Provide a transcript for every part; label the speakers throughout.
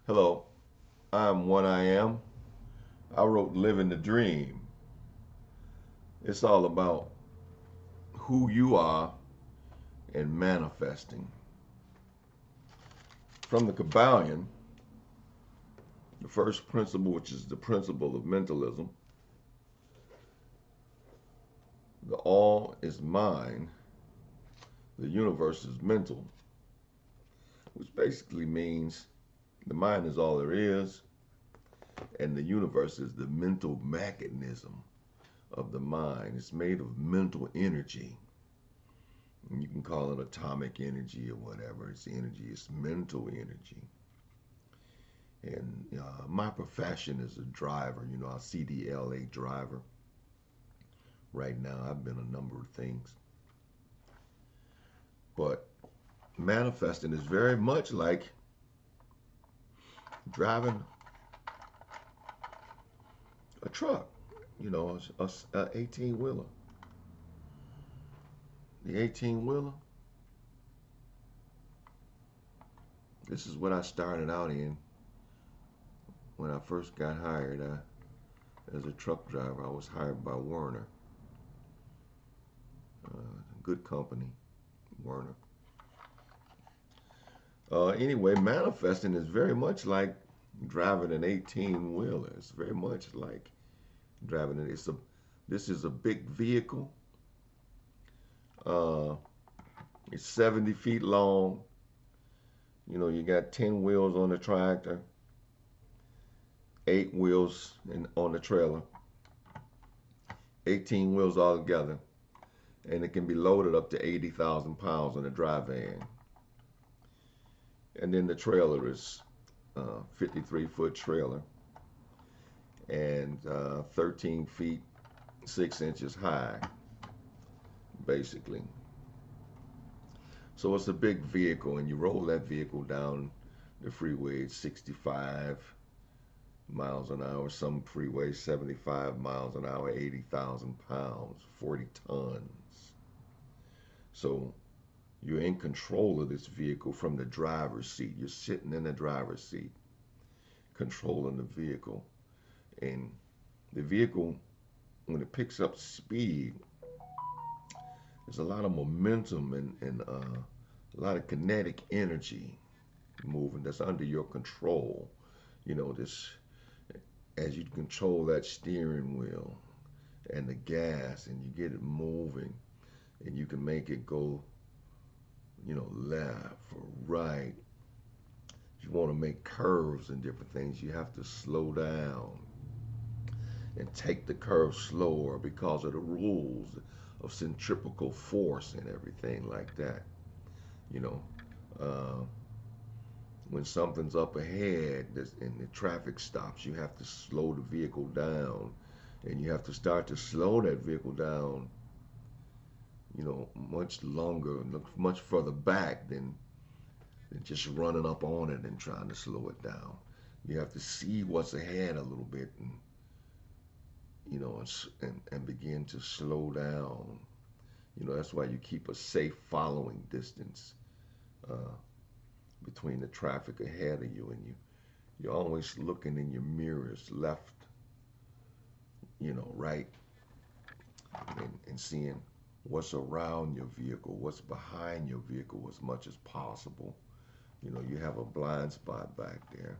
Speaker 1: Hello, I'm One I Am. I wrote Living the Dream. It's all about who you are and manifesting. From the Kabbalion, the first principle, which is the principle of mentalism, the all is mind, the universe is mental, which basically means the mind is all there is, and the universe is the mental mechanism of the mind. It's made of mental energy. You can call it atomic energy or whatever. It's energy, it's mental energy. And my profession is a driver, a CDLA driver. Right now, I've been a number of things. But manifesting is very much like driving a truck, a 18 wheeler. The 18 wheeler, this is what I started out in when I first got hired as a truck driver. I was hired by Werner, good company, Werner. Anyway, manifesting is very much like driving an 18 wheeler. It's very much like driving it. This is a big vehicle. Uh, it's 70 feet long. You got 10 wheels on the tractor, 8 wheels on the trailer, 18 wheels all together, and it can be loaded up to 80,000 pounds in a dry van. And then the trailer is 53-foot trailer and 13 feet 6 inches high, basically. So it's a big vehicle, and you roll that vehicle down the freeway at 65 miles an hour, some freeways 75 miles an hour, 80,000 pounds, 40 tons. So you're in control of this vehicle from the driver's seat. You're sitting in the driver's seat, controlling the vehicle. And the vehicle, when it picks up speed, there's a lot of momentum and a lot of kinetic energy moving that's under your control. This as you control that steering wheel and the gas, and you get it moving, and you can make it go, left or right. If you want to make curves and different things, you have to slow down and take the curve slower because of the rules of centrifugal force and everything like that. You know, uh, when something's up ahead and the traffic stops, you have to slow the vehicle down, and you have to start to slow that vehicle down, much longer, much further back than just running up on it and trying to slow it down. You have to see what's ahead a little bit, and begin to slow down. That's why you keep a safe following distance uh, between the traffic ahead of you, and you're always looking in your mirrors, left, right, and seeing what's around your vehicle, what's behind your vehicle as much as possible. You have a blind spot back there,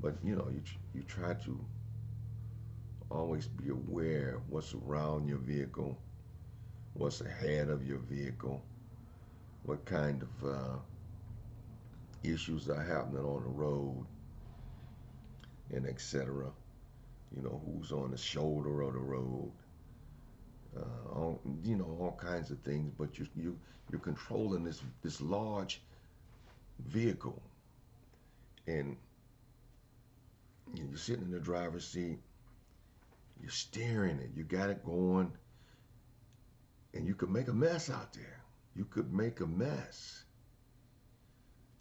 Speaker 1: but you try to always be aware of what's around your vehicle, what's ahead of your vehicle, what kind of issues are happening on the road, and etc. Who's on the shoulder of the road, all kinds of things. But you're controlling this large vehicle, and you're sitting in the driver's seat. You're steering it. You got it going, and you could make a mess out there. You could make a mess.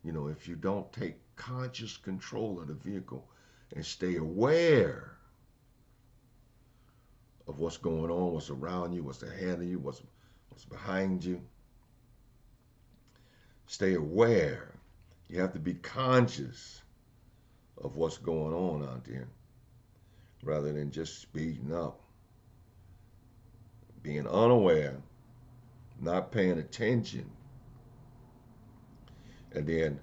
Speaker 1: If you don't take conscious control of the vehicle and stay aware of what's going on, what's around you, what's ahead of you, what's behind you. Stay aware. You have to be conscious of what's going on out there rather than just speeding up, being unaware, not paying attention, and then,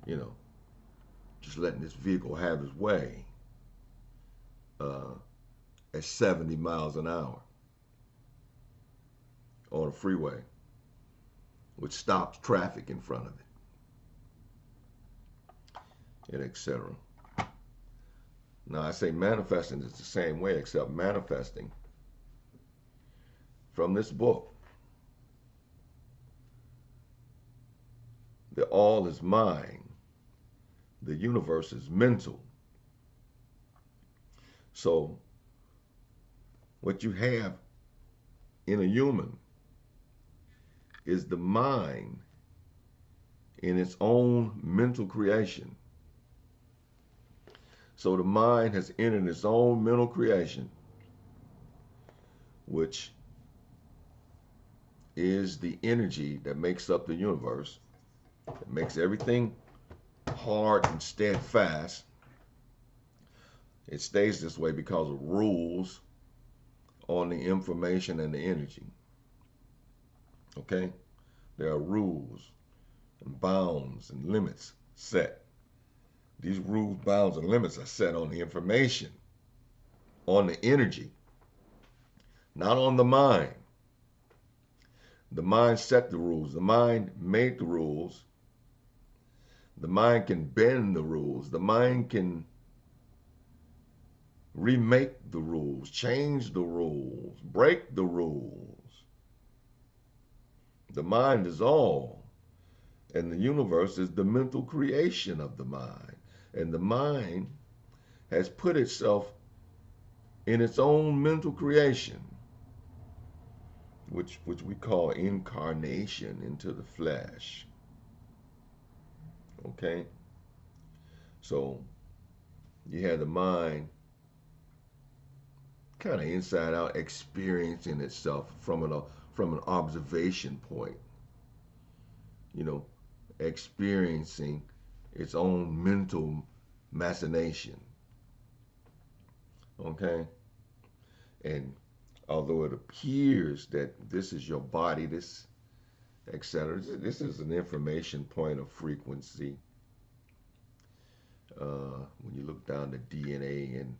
Speaker 1: you know, just letting this vehicle have its way uh, at 70 miles an hour on a freeway, which stops traffic in front of it, and etc. Now, I say manifesting is the same way, except manifesting from this book. The all is mind. The universe is mental. So, what you have in a human is the mind in its own mental creation. So the mind has entered its own mental creation, which is the energy that makes up the universe. It makes everything hard and steadfast. It stays this way because of rules on the information and the energy. Okay? There are rules and bounds and limits set. These rules, bounds, and limits are set on the information, on the energy, not on the mind. The mind set the rules. The mind made the rules. The mind can bend the rules. The mind can remake the rules, change the rules, break the rules. The mind is all, and the universe is the mental creation of the mind. And the mind has put itself in its own mental creation, which we call incarnation into the flesh. Okay? So you have the mind kind of inside out experiencing itself from an observation point. You know, experiencing its own mental machination. Okay? And although it appears that this is your body, this, etc., this is an information point of frequency. When you look down the DNA and,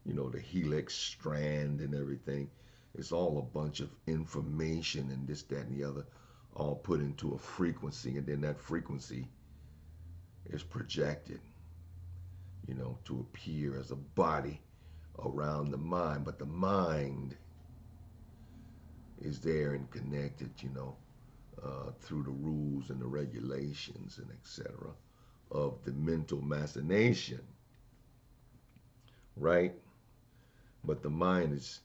Speaker 1: you know, the helix strand and everything, it's all a bunch of information and this, that, and the other, all put into a frequency, and then that frequency is projected, you know, to appear as a body around the mind. But the mind is there and connected, you know, through the rules and the regulations and etc. of the mental machination, right? But the mind is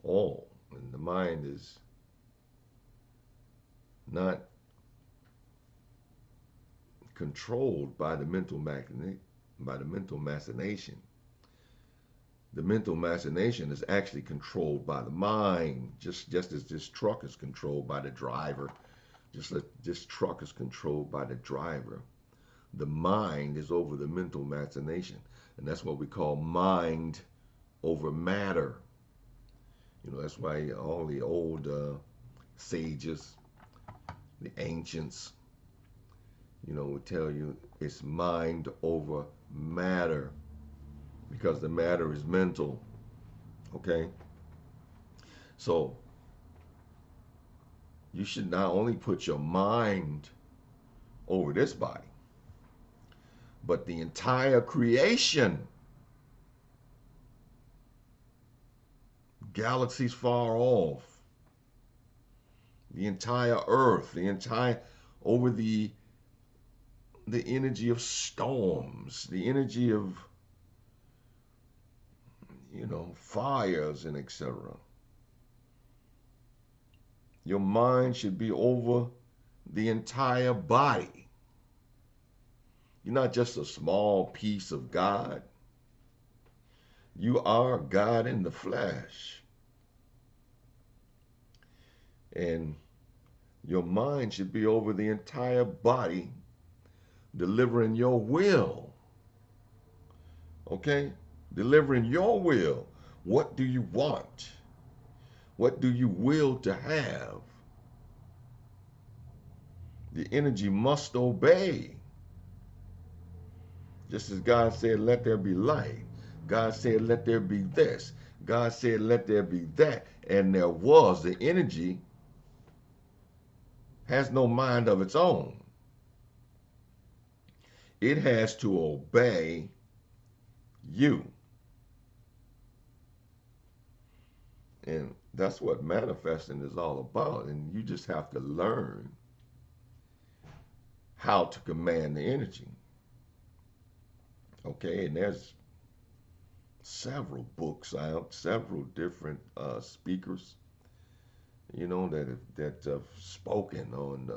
Speaker 1: all, and the mind is not controlled by the mental machination. The mental machination is actually controlled by the mind, just as this truck is controlled by the driver. Just like this truck is controlled by the driver. The mind is over the mental machination, and that's what we call mind over matter. You know, that's why all the old sages, the ancients, you know, would tell you it's mind over matter, because the matter is mental. Okay? So you should not only put your mind over this body, but the entire creation, galaxies far off, the entire earth, the entire, over the energy of storms, the energy of, you know, fires and etc. Your mind should be over the entire body. You're not just a small piece of God. You are God in the flesh. And your mind should be over the entire body delivering your will. Okay? Delivering your will. What do you want? What do you will to have? The energy must obey. Just as God said, let there be light. God said, let there be this. God said, let there be that. And there was. The energy has no mind of its own. It has to obey you. And that's what manifesting is all about. And you just have to learn how to command the energy. Okay, and there's several books out, several different speakers, that have spoken on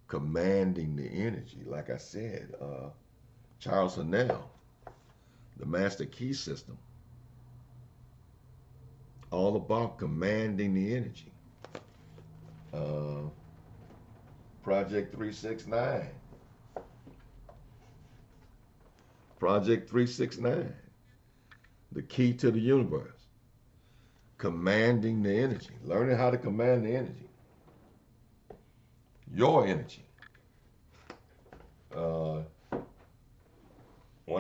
Speaker 1: commanding the energy. Like I said, Charles Hannell, the Master Key System, all about commanding the energy. Project 369. Project 369. The key to the universe. Commanding the energy. Learning how to command the energy. Your energy. One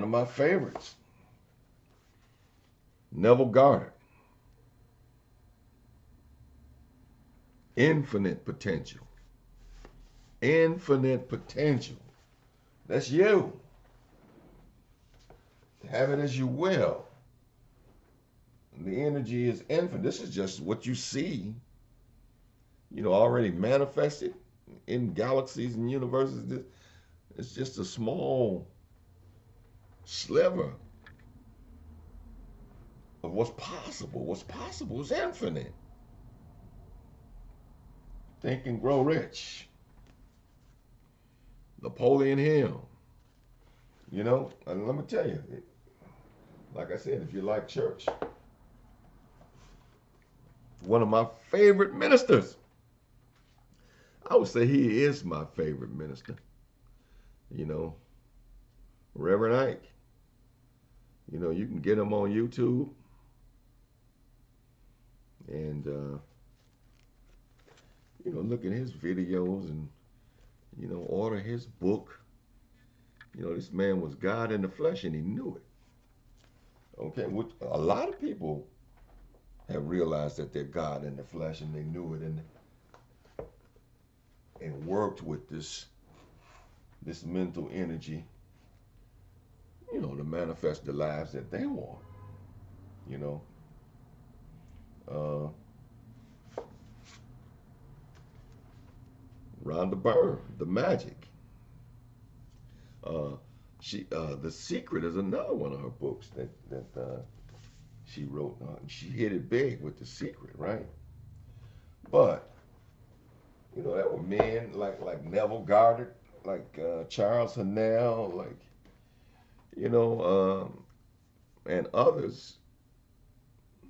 Speaker 1: of my favorites. Neville Goddard. Infinite potential. Infinite potential. That's you. Have it as you will. The energy is infinite. This is just what you see, already manifested in galaxies and universes. It's just a small sliver of what's possible. What's possible is infinite. Think and Grow Rich. Napoleon Hill. And let me tell you, like I said, if you like church, one of my favorite ministers. I would say he is my favorite minister. Reverend Ike. You can get him on YouTube. And, look at his videos and, order his book. This man was God in the flesh and he knew it. Okay, which a lot of people have realized that they're God in the flesh and they knew it and worked with this mental energy, to manifest the lives that they want. Rhonda Byrne, The Magic. The Secret is another one of her books that she wrote. She hit it big with The Secret, right? But that were men like Neville Goddard, like Charles Hannell, and others.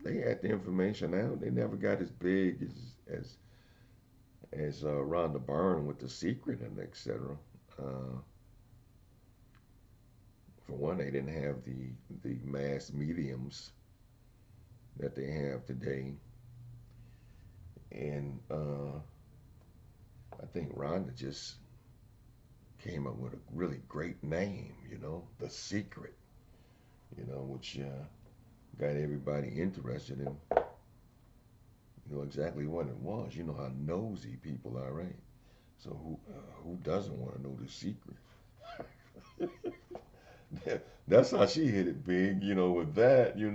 Speaker 1: They had the information out. They never got as big as Rhonda Byrne with The Secret and etc. For one, they didn't have the mass mediums that they have today. And I think Rhonda just came up with a really great name, The Secret, which got everybody interested in, exactly what it was. You know how nosy people are, right? So who doesn't want to know The Secret? That's how she hit it big, with that, in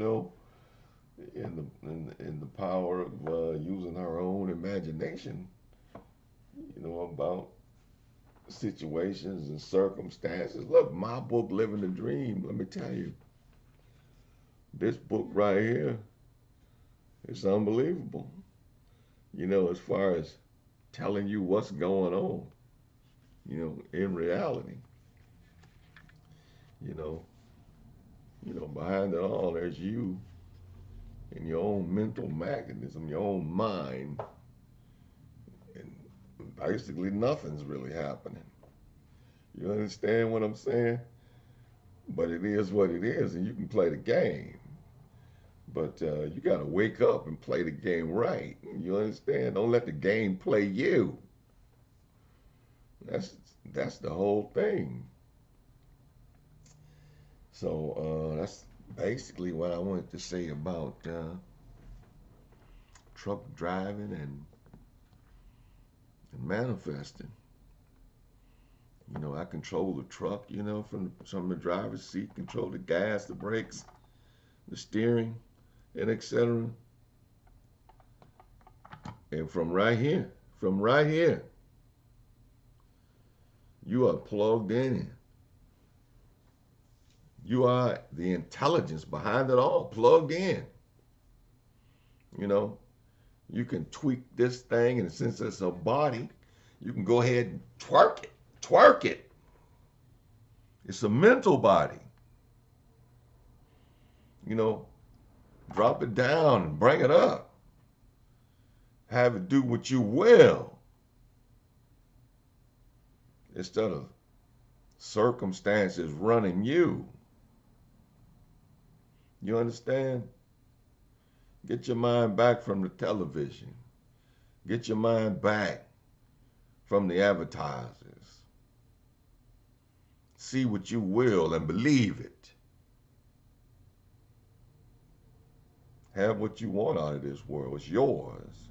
Speaker 1: the power of using her own imagination, about situations and circumstances. Look, my book, Living the Dream, let me tell you, this book right here, it's unbelievable, as far as telling you what's going on, in reality. Behind it all, there's you and your own mental mechanism, your own mind, and basically nothing's really happening. You understand what I'm saying? But it is what it is, and you can play the game. But you got to wake up and play the game right. You understand? Don't let the game play you. That's that's the whole thing. So that's basically what I wanted to say about truck driving and manifesting. You know, I control the truck, you know, from the driver's seat, control the gas, the brakes, the steering, and etc. And from right here, you are plugged in. You are the intelligence behind it all, plugged in. You know, you can tweak this thing, and since it's a body, you can go ahead and twerk it. Twerk it. It's a mental body. You know, drop it down and bring it up. Have it do what you will instead of circumstances running you. You understand? Get your mind back from the television. Get your mind back from the advertisers. See what you will and believe it. Have what you want out of this world. It's yours.